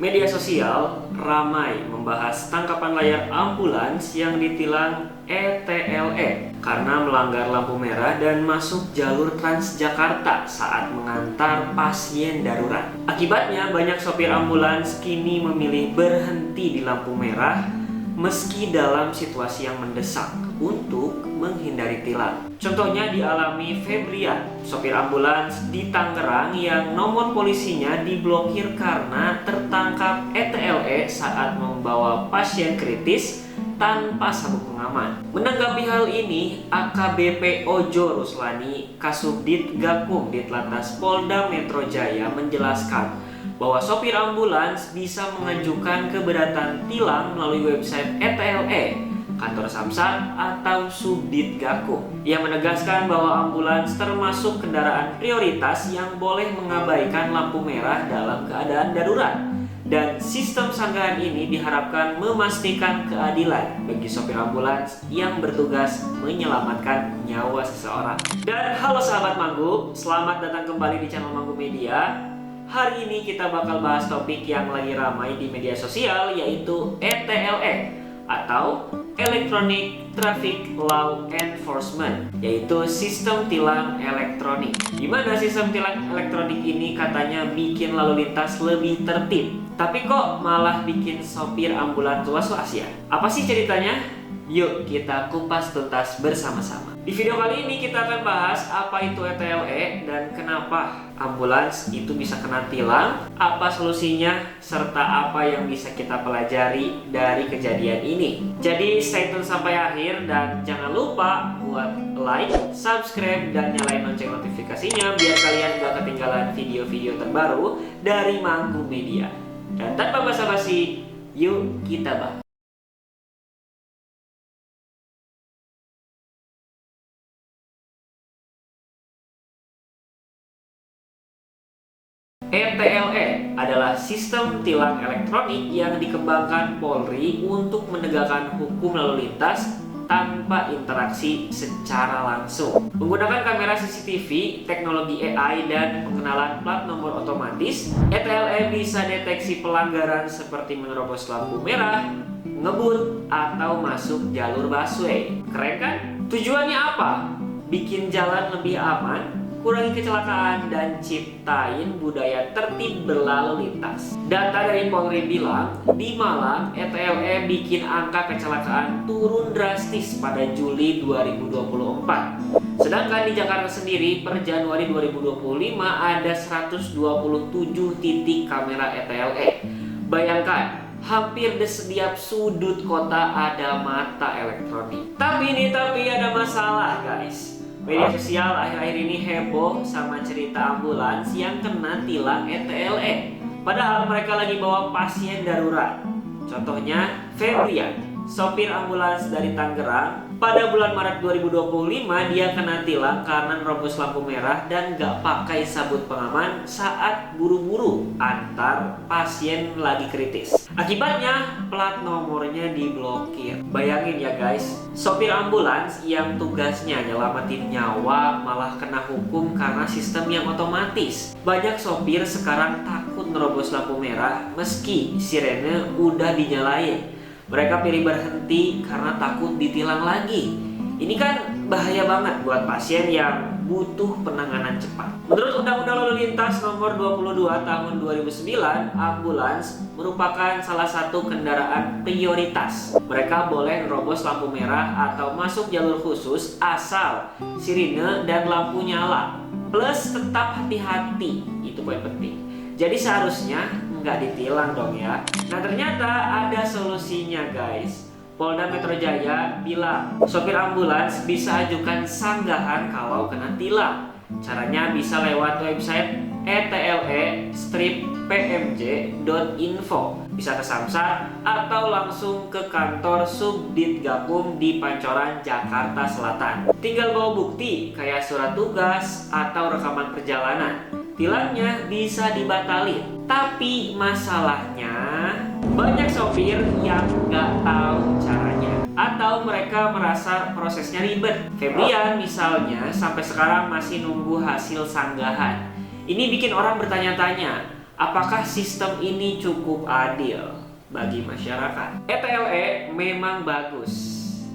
Media sosial ramai membahas tangkapan layar ambulans yang ditilang ETLE karena melanggar lampu merah dan masuk jalur Transjakarta saat mengantar pasien darurat. Akibatnya, banyak sopir ambulans kini memilih berhenti di lampu merah meski dalam situasi yang mendesak untuk menghindari tilang. Contohnya dialami Febrian, sopir ambulans di Tangerang yang nomor polisinya diblokir karena tertangkap ETLE saat membawa pasien kritis tanpa sabuk pengaman. Menanggapi hal ini, AKBP Ojo Ruslani, Kasubdit Gakum Ditlantas Polda Metro Jaya menjelaskan bahwa sopir ambulans bisa mengajukan keberatan tilang melalui website ETLE, kantor Samsat, atau Subdit Gakum. Ia menegaskan bahwa ambulans termasuk kendaraan prioritas yang boleh mengabaikan lampu merah dalam keadaan darurat. Dan sistem sanggahan ini diharapkan memastikan keadilan bagi sopir ambulans yang bertugas menyelamatkan nyawa seseorang. Dan halo sahabat Manggu, selamat datang kembali di channel Manggu Media. Hari ini kita bakal bahas topik yang lagi ramai di media sosial, yaitu ETLE atau Electronic Traffic Law Enforcement, yaitu sistem tilang elektronik. Gimana sistem tilang elektronik ini katanya bikin lalu lintas lebih tertib, tapi kok malah bikin sopir ambulans was-was ya? Apa sih ceritanya? Yuk kita kupas tuntas bersama-sama. Di video kali ini kita akan bahas apa itu ETLE dan kenapa ambulans itu bisa kena tilang, apa solusinya, serta apa yang bisa kita pelajari dari kejadian ini. Jadi stay tune sampai akhir dan jangan lupa buat like, subscribe, dan nyalain lonceng notifikasinya biar kalian gak ketinggalan video-video terbaru dari Manggu Media. Dan tanpa basa-basi, yuk kita bahas. ETLE adalah sistem tilang elektronik yang dikembangkan Polri untuk menegakkan hukum lalu lintas tanpa interaksi secara langsung. Menggunakan kamera CCTV, teknologi AI, dan pengenalan plat nomor otomatis, ETLE bisa deteksi pelanggaran seperti menerobos lampu merah, ngebut, atau masuk jalur busway. Keren kan? Tujuannya apa? Bikin jalan lebih aman, kurangi kecelakaan, dan ciptain budaya tertib berlalu lintas. Data dari Polri bilang, di Malang, ETLE bikin angka kecelakaan turun drastis pada Juli 2024. Sedangkan di Jakarta sendiri, per Januari 2025 ada 127 titik kamera ETLE. Bayangkan, hampir di setiap sudut kota ada mata elektronik. Tapi ada masalah guys. Media sosial akhir-akhir ini heboh sama cerita ambulans yang kena tilang ETLE. Padahal mereka lagi bawa pasien darurat. Contohnya Febrian, sopir ambulans dari Tangerang. Pada bulan Maret 2025 dia kena tilang karena nerobos lampu merah dan gak pakai sabut pengaman saat buru-buru antar pasien lagi kritis. Akibatnya plat nomornya diblokir. Bayangin ya guys, sopir ambulans yang tugasnya nyelamatin nyawa malah kena hukum karena sistem yang otomatis. Banyak sopir sekarang takut nerobos lampu merah meski sirene udah dinyalain. Mereka pilih berhenti karena takut ditilang lagi. Ini kan bahaya banget buat pasien yang butuh penanganan cepat. Menurut Undang-Undang Lalu Lintas Nomor 22 Tahun 2009, ambulans merupakan salah satu kendaraan prioritas. Mereka boleh nerobos lampu merah atau masuk jalur khusus asal sirine dan lampu nyala. Plus tetap hati-hati, itu poin penting. Jadi seharusnya nggak ditilang dong ya. Nah ternyata ada solusinya guys. Polda Metro Jaya bilang sopir ambulans bisa ajukan sanggahan kalau kena tilang. Caranya bisa lewat website etle-pmj.info, bisa ke Samsat atau langsung ke kantor Subdit Gakum di Pancoran, Jakarta Selatan. Tinggal bawa bukti kayak surat tugas atau rekaman perjalanan. Tilangnya bisa dibatalin. Tapi masalahnya banyak sopir yang nggak tahu caranya atau mereka merasa prosesnya ribet. Febrian misalnya sampai sekarang masih nunggu hasil sanggahan. Ini bikin orang bertanya-tanya, apakah sistem ini cukup adil bagi masyarakat? ETLE memang bagus,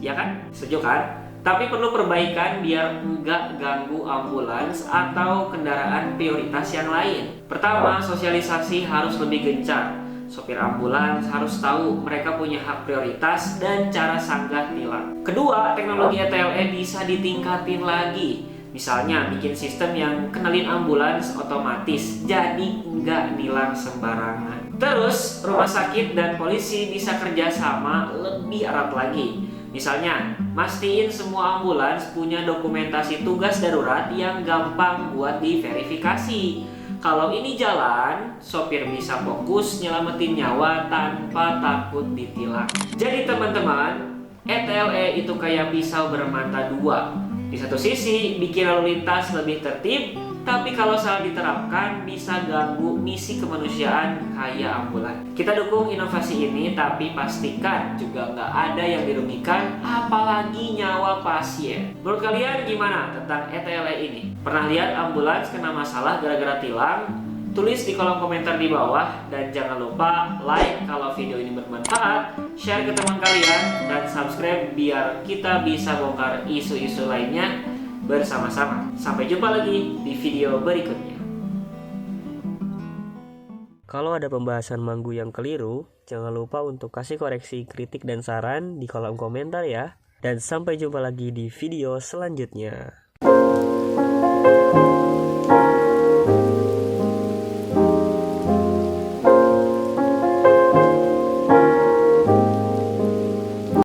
ya kan? Setuju kan? Tapi perlu perbaikan biar nggak ganggu ambulans atau kendaraan prioritas yang lain. Pertama, sosialisasi harus lebih gencar. Sopir ambulans harus tahu mereka punya hak prioritas dan cara sanggah tilang. Kedua, teknologi ETLE bisa ditingkatin lagi. Misalnya bikin sistem yang kenalin ambulans otomatis, jadi nggak nilang sembarangan. Terus, rumah sakit dan polisi bisa kerjasama lebih erat lagi. Misalnya, mastiin semua ambulans punya dokumentasi tugas darurat yang gampang buat diverifikasi. Kalau ini jalan, sopir bisa fokus nyelamatin nyawa tanpa takut ditilang. Jadi teman-teman, ETLE itu kayak pisau bermata dua. Di satu sisi, bikin lalu lintas lebih tertib, tapi kalau salah diterapkan bisa ganggu misi kemanusiaan kayak ambulan. Kita dukung inovasi ini, tapi pastikan juga nggak ada yang dirugikan, apalagi nyawa pasien. Menurut kalian gimana tentang ETLE ini? Pernah lihat ambulans kena masalah gara-gara tilang? Tulis di kolom komentar di bawah, dan jangan lupa like kalau video ini bermanfaat, share ke teman kalian, dan subscribe biar kita bisa bongkar isu-isu lainnya bersama-sama. Sampai jumpa lagi di video berikutnya. Kalau ada pembahasan Manggu yang keliru, jangan lupa untuk kasih koreksi, kritik, dan saran di kolom komentar ya. Dan sampai jumpa lagi di video selanjutnya.